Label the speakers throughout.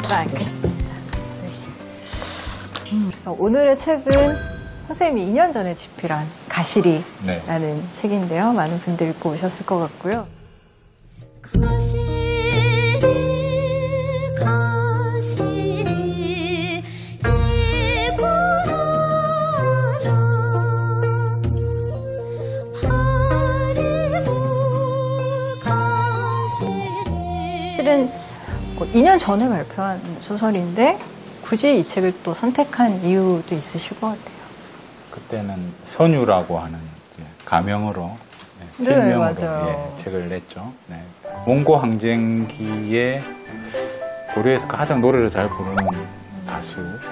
Speaker 1: 네, 알겠습니다. 네. 그래서 오늘의 책은 선생님이 2년 전에 집필한 가시리라는
Speaker 2: 네.
Speaker 1: 책인데요. 많은 분들이 읽고 오셨을 것 같고요. 실은 2년 전에 발표한 소설인데 굳이 이 책을 또 선택한 이유도 있으실 것 같아요.
Speaker 2: 그때는 선유라고 하는 가명으로 필명으로 책을 냈죠. 네. 몽고 항쟁기에 고려에서 가장 노래를 잘 부르는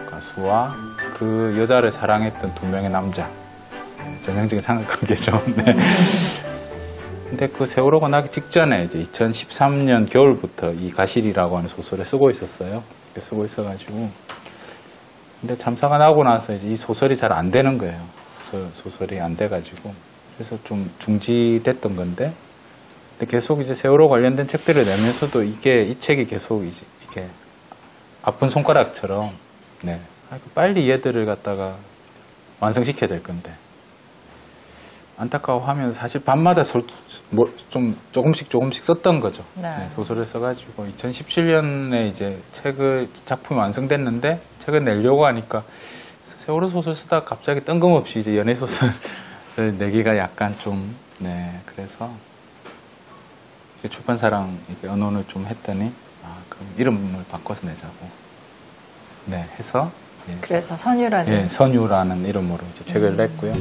Speaker 2: 가수와 그 여자를 사랑했던 두 명의 남자, 전형적인 삼각관계죠. 네. 근데 그 세월호가 나기 직전에 이제 2013년 겨울부터 이 가시리라고 하는 소설을 쓰고 있었어요. 쓰고 있어가지고. 근데 참사가 나고 나서 이제 이 소설이 잘 안 되는 거예요. 소설이 안 돼가지고. 그래서 좀 중지됐던 건데. 근데 계속 이제 세월호 관련된 책들을 내면서도 이 책이 계속 이게 아픈 손가락처럼, 네. 빨리 얘들을 갖다가 완성시켜야 될 건데. 안타까워하면서 사실 밤마다 좀 조금씩 썼던 거죠. 네. 네, 소설을 써가지고 2017년에 이제 작품이 완성됐는데 책을 내려고 하니까 세월호 소설 쓰다가 갑자기 뜬금없이 이제 연애 소설을 내기가 약간 좀 그래서 출판사랑 의논을 좀 했더니 그럼 이름을 바꿔서 내자고 해서
Speaker 1: 그래서 선유라는
Speaker 2: 선유라는 이름으로 이제 책을 냈고요.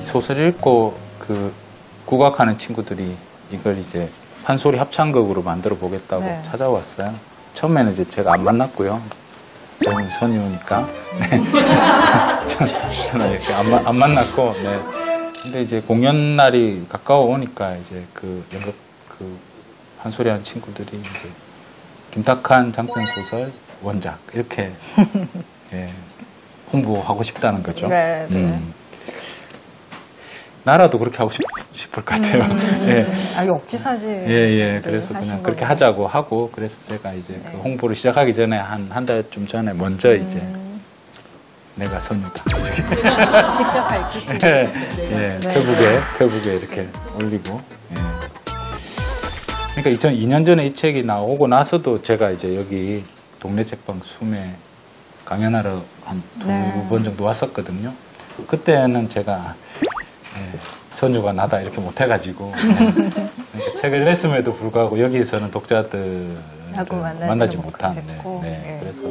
Speaker 2: 소설 읽고 국악하는 친구들이 이걸 이제 판소리 합창극으로 만들어 보겠다고 찾아왔어요. 처음에는 이제 제가 안 만났고요. 저는 선유니까. 저는 이렇게 안 만났고, 근데 이제 공연 날이 가까워 오니까 이제 연극 판소리 하는 친구들이 이제 김탁한 장편 소설 원작 이렇게 홍보하고 싶다는 거죠.
Speaker 1: 네.
Speaker 2: 나라도 그렇게 하고 싶을 것 같아요.
Speaker 1: 역지사지.
Speaker 2: 그래서 그냥 그렇게 하자고 하고, 그래서 제가 이제 그 홍보를 시작하기 전에 한 달쯤 전에 먼저 이제 내가 선유다.
Speaker 1: 직접 밝히시고.
Speaker 2: 페북에 이렇게 올리고. 그러니까 2002년 전에 이 책이 나오고 나서도 제가 이제 여기 동네 책방 숨에 강연하러 한 두 번 정도 왔었거든요. 그때는 제가 선유가 나다 이렇게 못해가지고 그러니까 책을 냈음에도 불구하고 여기서는 독자들을 만나지 못한 그래서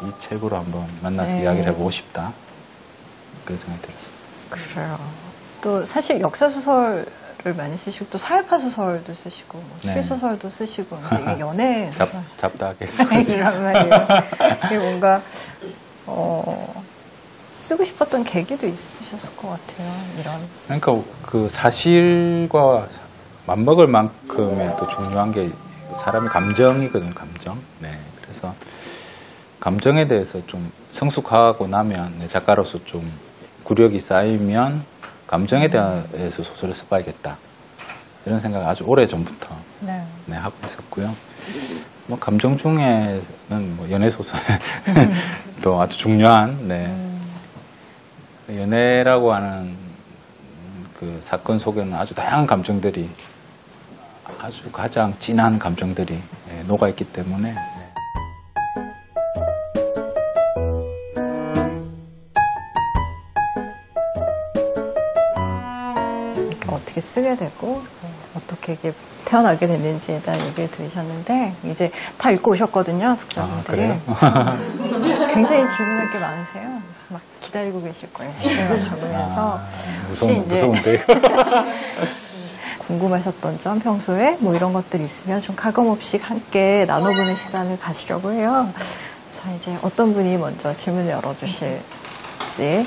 Speaker 2: 이 책으로 한번 만나서 이야기를 해보고 싶다 그런 생각이 들었어요.
Speaker 1: 그래요. 또 사실 역사소설을 많이 쓰시고 또 사회파 소설도 쓰시고 추리소설도 쓰시고 되게 연애
Speaker 2: 잡다하게
Speaker 1: 이란 말이에요. 이게 뭔가 쓰고 싶었던 계기도 있으셨을 것 같아요.
Speaker 2: 그러니까 그 사실과 맞먹을 만큼의 또 중요한 게 사람의 감정이거든요. 감정. 그래서 감정에 대해서 좀 성숙하고 나면 작가로서 좀 구력이 쌓이면 감정에 대해서 소설을 써봐야겠다. 이런 생각을 아주 오래 전부터 하고 있었고요. 뭐 감정 중에는 뭐 연애 소설 또 아주 중요한 연애라고 하는 그 사건 속에는 아주 다양한 감정들이 아주 가장 진한 감정들이 녹아있기 때문에
Speaker 1: 어떻게 쓰게 되고 어떻게 이게 태어나게 됐는지에 대한 얘기를 들으셨는데 이제 다 읽고 오셨거든요. 독자분들이. 굉장히 질문할 게 많으세요. 그래서 막 기다리고 계실 거예요. 시간을 적으면서.
Speaker 2: 무서운데.
Speaker 1: 궁금하셨던 점 평소에 뭐 이런 것들이 있으면 좀 가감없이 함께 나눠보는 시간을 가지려고 해요. 자, 이제 어떤 분이 먼저 질문을 열어주실지.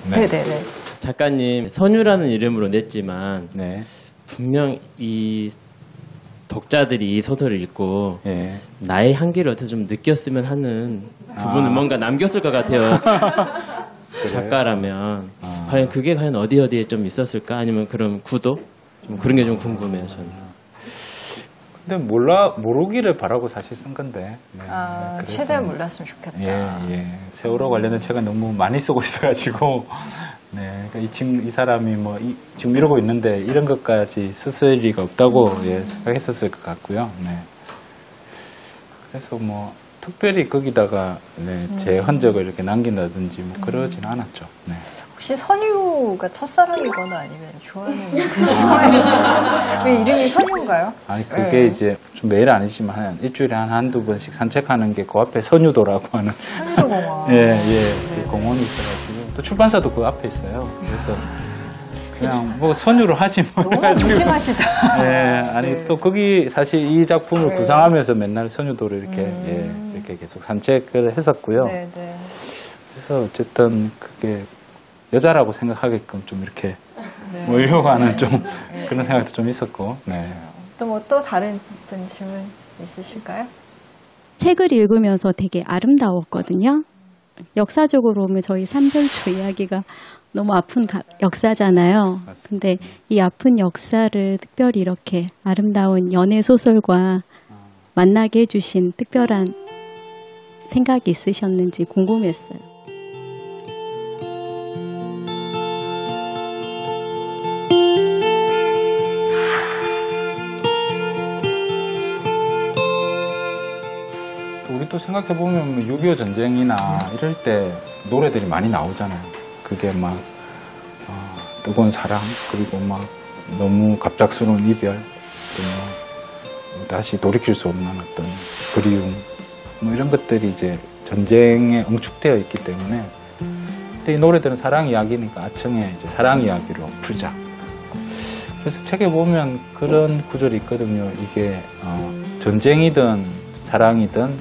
Speaker 1: 네. 네네네.
Speaker 3: 작가님 선유라는 이름으로 냈지만
Speaker 2: 네.
Speaker 3: 분명 이 독자들이 이 소설을 읽고
Speaker 2: 예.
Speaker 3: 나의 한계를 어떻게 좀 느꼈으면 하는 부분을 뭔가 남겼을 것 같아요. 작가라면 과연 그게 과연 어디에 좀 있었을까? 아니면 그런 구도? 좀 그런 게 좀 궁금해요, 저는.
Speaker 2: 근데 모르기를 바라고 사실 쓴 건데. 네.
Speaker 1: 최대한 몰랐으면 좋겠다.
Speaker 2: 예. 세월호 관련된 책은 너무 많이 쓰고 있어가지고. 네. 그러니까 이 사람이 지금 이러고 있는데 이런 것까지 쓸 리가 없다고 생각했었을 것 같고요. 네. 그래서 특별히 거기다가 제 흔적을 이렇게 남긴다든지 그러진 않았죠. 네.
Speaker 1: 혹시 선유가 첫사랑이거나 아니면 좋아하는 무슨 사람이신가요? 왜 이름이 선유인가요?
Speaker 2: 아니 그게 이제 좀 매일 아니지만 일주일에 한두 번씩 산책하는 게 그 앞에 선유도라고 하는
Speaker 1: 선유도공원.
Speaker 2: 예, 그 공원이 있어가지고 또 출판사도 그 앞에 있어요. 그래서 그냥 선유로 하지
Speaker 1: 너무 무심하시다.
Speaker 2: 아니 또 거기 사실 이 작품을 구상하면서 맨날 선유도를 이렇게 계속 산책을 했었고요.
Speaker 1: 네네.
Speaker 2: 그래서 어쨌든 그게 여자라고 생각하게끔 좀 이렇게 몰려고 하는 좀 그런 생각도 좀 있었고. 네.
Speaker 1: 또 다른 분 질문 있으실까요?
Speaker 4: 책을 읽으면서 되게 아름다웠거든요. 역사적으로 보면 저희 삼별초 이야기가 너무 아픈 역사잖아요. 근데 이 아픈 역사를 특별히 이렇게 아름다운 연애 소설과 만나게 해주신 특별한 생각이 있으셨는지 궁금했어요.
Speaker 2: 우리 또 생각해보면 6.25 전쟁이나 이럴 때 노래들이 많이 나오잖아요. 그게 뜨거운 사랑, 그리고 너무 갑작스러운 이별, 또 다시 돌이킬 수 없는 어떤 그리움, 이런 것들이 이제 전쟁에 응축되어 있기 때문에 근데 이 노래들은 사랑 이야기니까 아청에 이제 사랑 이야기로 풀자. 그래서 책에 보면 그런 구절이 있거든요. 이게 전쟁이든 사랑이든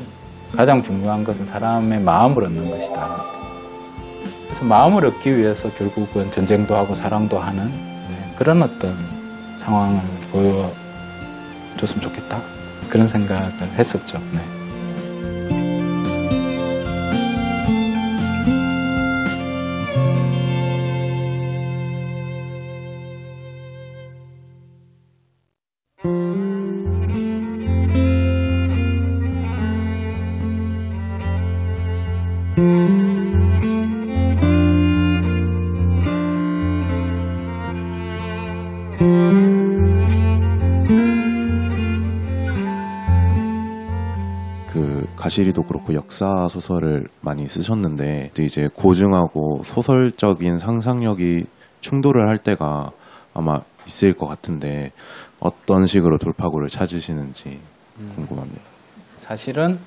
Speaker 2: 가장 중요한 것은 사람의 마음을 얻는 것이다. 그래서 마음을 얻기 위해서 결국은 전쟁도 하고 사랑도 하는 그런 어떤 상황을 보여줬으면 좋겠다. 그런 생각을 했었죠. 네.
Speaker 5: 가시리도 그렇고 역사 소설을 많이 쓰셨는데 이제 고증하고 소설적인 상상력이 충돌을 할 때가 아마 있을 것 같은데 어떤 식으로 돌파구를 찾으시는지 궁금합니다.
Speaker 2: 사실은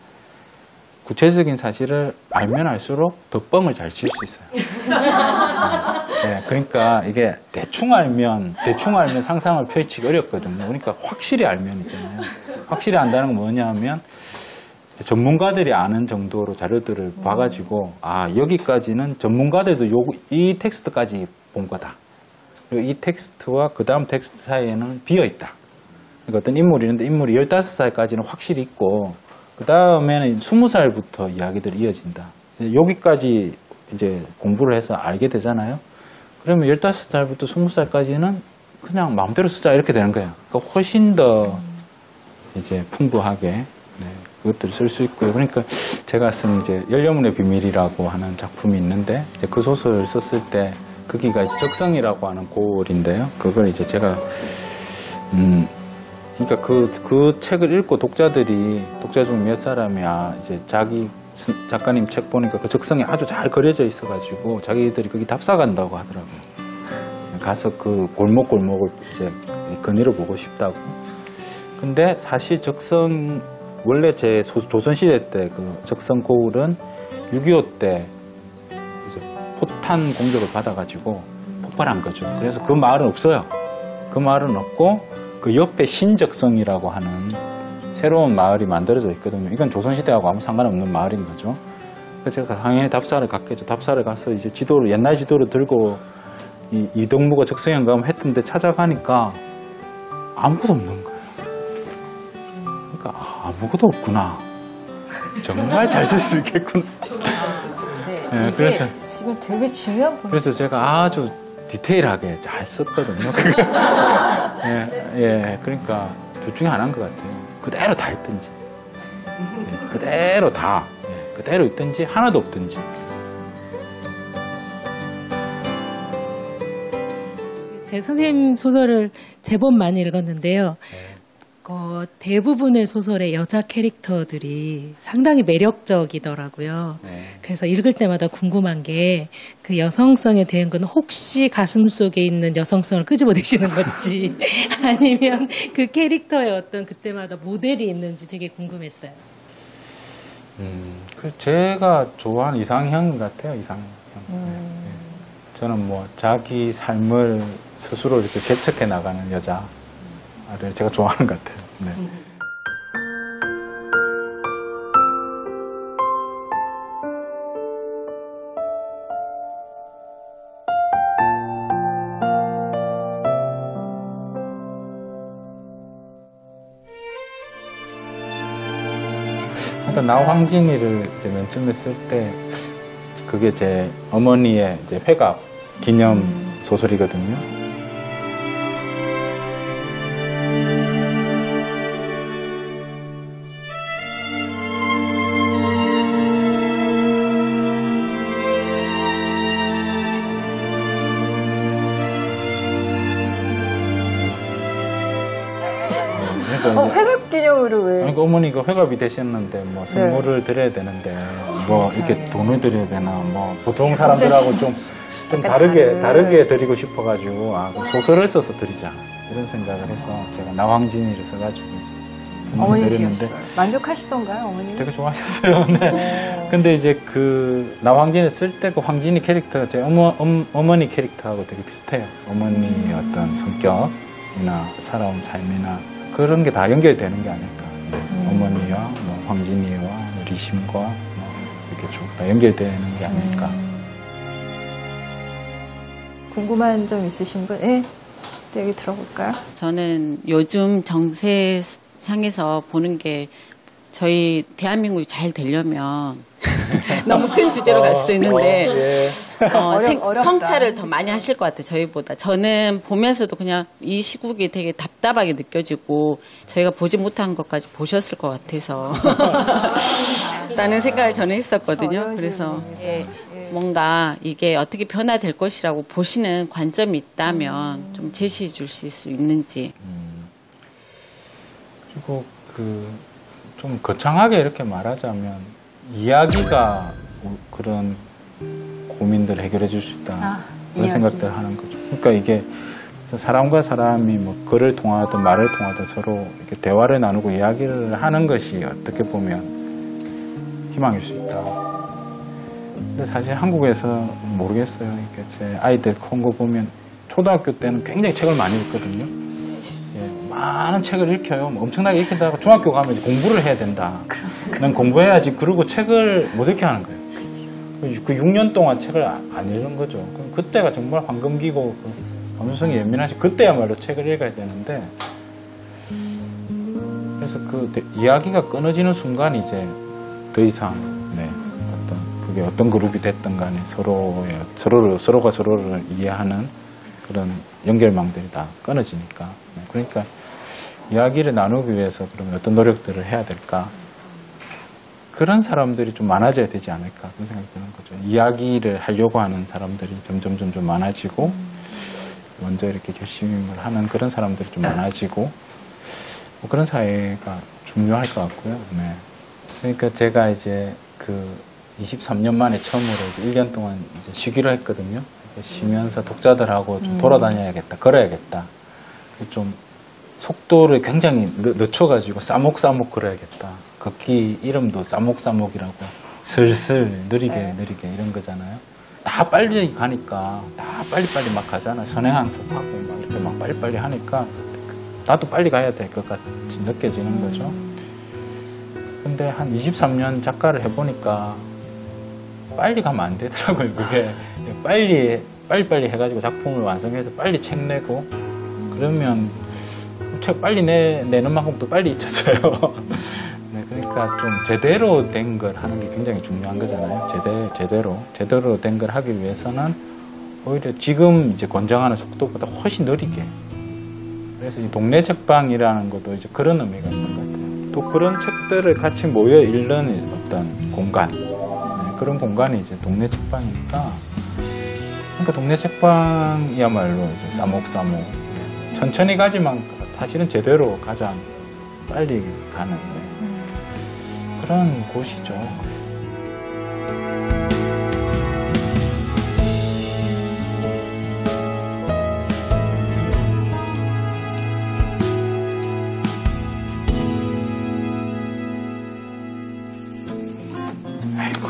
Speaker 2: 구체적인 사실을 알면 알수록 더 뻥을 잘 칠 수 있어요. 네, 그러니까 이게 대충 알면 상상을 펼치기 어렵거든요. 그러니까 확실히 알면 있잖아요. 확실히 안다는 건 뭐냐 하면 전문가들이 아는 정도로 자료들을 봐가지고 여기까지는 전문가들도 이 텍스트까지 본 거다. 그리고 이 텍스트와 그 다음 텍스트 사이에는 비어있다. 그러니까 어떤 인물이 있는데 인물이 15살까지는 확실히 있고 그 다음에는 20살부터 이야기들이 이어진다. 여기까지 이제 공부를 해서 알게 되잖아요. 그러면 15살부터 20살까지는 그냥 마음대로 쓰자 이렇게 되는 거예요. 그러니까 훨씬 더 이제 풍부하게 그것들을 쓸 수 있고요. 그러니까 제가 쓴 이제 열려문의 비밀이라고 하는 작품이 있는데 이제 그 소설을 썼을 때 거기가 이제 적성이라고 하는 고을인데요. 그걸 이제 제가 그러니까 그 책을 읽고 독자 중 몇 사람이 이제 자기 작가님 책 보니까 그 적성이 아주 잘 그려져 있어가지고 자기들이 거기 답사 간다고 하더라고요. 가서 그 골목골목을 이제 거닐어 보고 싶다고. 근데 사실 원래 제 조선시대 때 그 적성 고을은 6.25 때 이제 포탄 공격을 받아가지고 폭발한 거죠. 그래서 그 마을은 없어요. 그 마을은 없고 그 옆에 신적성이라고 하는 새로운 마을이 만들어져 있거든요. 이건 조선시대하고 아무 상관없는 마을인 거죠. 그래서 제가 당연히 답사를 갔겠죠. 답사를 가서 이제 지도를, 옛날 지도를 들고 이동무가 적성연구원 했던데 찾아가니까 아무것도 없는 거예요. 그러니까 아무것도 없구나. 정말 잘 쓸 수 있겠구나.
Speaker 1: 네,
Speaker 2: 네, 그래서
Speaker 1: 지금 되게 중요한 포인트.
Speaker 2: 그래서 제가 아주 디테일하게 잘 썼거든요. 예, 그러니까 둘 중에 하나인 것 같아요. 그대로 다 있든지, 그대로 다, 그대로 있든지 하나도 없든지.
Speaker 6: 제 선생님 소설을 제법 많이 읽었는데요. 대부분의 소설의 여자 캐릭터들이 상당히 매력적이더라고요. 그래서 읽을 때마다 궁금한 게 그 여성성에 대한 건 혹시 가슴 속에 있는 여성성을 끄집어내시는 건지 아니면 그 캐릭터의 어떤 그때마다 모델이 있는지 되게 궁금했어요.
Speaker 2: 그 제가 좋아하는 이상형 같아요, 이상형. 저는 뭐 자기 삶을 스스로 이렇게 개척해 나가는 여자를 제가 좋아하는 것 같아요. 네. 그러니까 나황진이를 이제 맨 처음에 쓸 때 그게 제 어머니의 이제 회갑 기념 소설이거든요.
Speaker 1: 회갑 기념으로 왜?
Speaker 2: 그러니까 어머니가 회갑이 되셨는데 뭐 선물을 드려야 되는데 뭐 이렇게 돈을 드려야 되나 뭐 보통 사람들하고 좀 다르게 드리고 싶어가지고 그럼 소설을 써서 드리자 이런 생각을 해서 제가 나황진이를 써가지고 이제
Speaker 1: 어머니 드렸는데 만족하시던가요, 어머니?
Speaker 2: 되게 좋아하셨어요. 네. 근데 이제 그 나황진을 쓸 때 그 황진이 캐릭터가 제 어머니 캐릭터하고 되게 비슷해요. 어머니의 어떤 성격이나 살아온 삶이나 그런 게 다 연결되는 게 아닐까. 어머니와 뭐 황진이와 리심과 뭐 이렇게 쭉 다 연결되는 게 아닐까.
Speaker 1: 궁금한 점 있으신 분? 네, 얘기 들어볼까요?
Speaker 7: 저는 요즘 정세상에서 보는 게 저희 대한민국이 잘 되려면 너무 큰 주제로 갈 수도 있는데 성찰을 더 많이 하실 것 같아요. 저희보다. 저는 보면서도 그냥 이 시국이 되게 답답하게 느껴지고 저희가 보지 못한 것까지 보셨을 것 같아서 라는 생각을 저는 했었거든요. 그래서 뭔가 이게 어떻게 변화될 것이라고 보시는 관점이 있다면 좀 제시해 주실 수 있는지.
Speaker 2: 그리고 좀 거창하게 이렇게 말하자면 이야기가 그런 고민들을 해결해 줄 수 있다. 그런 생각들을 하는 거죠. 그러니까 이게 사람과 사람이 뭐 글을 통하든 말을 통하든 서로 이렇게 대화를 나누고 이야기를 하는 것이 어떻게 보면 희망일 수 있다. 근데 사실 한국에서 모르겠어요. 이렇게 제 아이들 큰 거 보면 초등학교 때는 굉장히 책을 많이 읽거든요. 많은 책을 읽혀요. 엄청나게 읽히다가 중학교 가면 이제 공부를 해야 된다. 난 공부해야지. 그러고 책을 못 읽게 하는 거예요. 그 6년 동안 책을 안 읽는 거죠. 그럼 그때가 정말 황금기고 감수성이 예민하시 그때야말로 책을 읽어야 되는데 그래서 그 이야기가 끊어지는 순간 이제 더 이상 그게 어떤 그룹이 됐든 간에 서로가 서로를 이해하는 그런 연결망들이 다 끊어지니까. 그러니까 이야기를 나누기 위해서 그러면 어떤 노력들을 해야 될까? 그런 사람들이 좀 많아져야 되지 않을까? 그런 생각이 드는 거죠. 이야기를 하려고 하는 사람들이 점점 많아지고 먼저 이렇게 결심을 하는 그런 사람들이 좀 많아지고 뭐 그런 사회가 중요할 것 같고요. 네. 그러니까 제가 이제 23년 만에 처음으로 이제 1년 동안 이제 쉬기로 했거든요. 쉬면서 독자들하고 좀 돌아다녀야겠다, 걸어야겠다. 좀 속도를 굉장히 늦춰가지고 싸목싸목 걸어야겠다. 걷기 이름도 싸목싸목이라고 슬슬 느리게 이런 거잖아요. 다 빨리 가니까 다 빨리빨리 막 가잖아요. 선행학습하고 막 이렇게 막 빨리빨리 하니까 나도 빨리 가야 될 것 같이 느껴지는 거죠. 근데 한 23년 작가를 해보니까 빨리 가면 안 되더라고요. 그게 빨리 해가지고 작품을 완성해서 빨리 책 내고 그러면 책 빨리 내는 만큼 또 빨리 잊혀져요. 네, 그러니까 좀 제대로 된 걸 하는 게 굉장히 중요한 거잖아요. 제대로 된 걸 하기 위해서는 오히려 지금 이제 권장하는 속도보다 훨씬 느리게. 그래서 이 동네 책방이라는 것도 이제 그런 의미가 있는 것 같아요. 또 그런 책들을 같이 모여 읽는 어떤 공간, 네, 그런 공간이 이제 동네 책방이니까. 그러니까 동네 책방이야말로 이제 싸목싸목, 네, 천천히 가지만 사실은 제대로 가장 빨리 가는 그런 곳이죠. 아이고.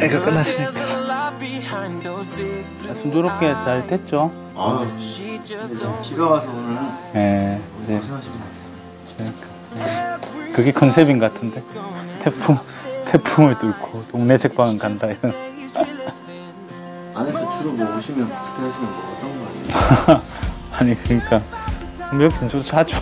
Speaker 8: 애가 끝났으니까 순조롭게 잘 됐죠?
Speaker 9: 아, 비가 와서 오늘
Speaker 8: 네, 그게 컨셉인 것 같은데 태풍을 뚫고 동네 책방은 간다 이런.
Speaker 9: 안에서 주로 뭐 오시면 포스트 하시는 거 어떤 거 아니에요?
Speaker 8: 아니 그러니까 몇 편 좀 사줘.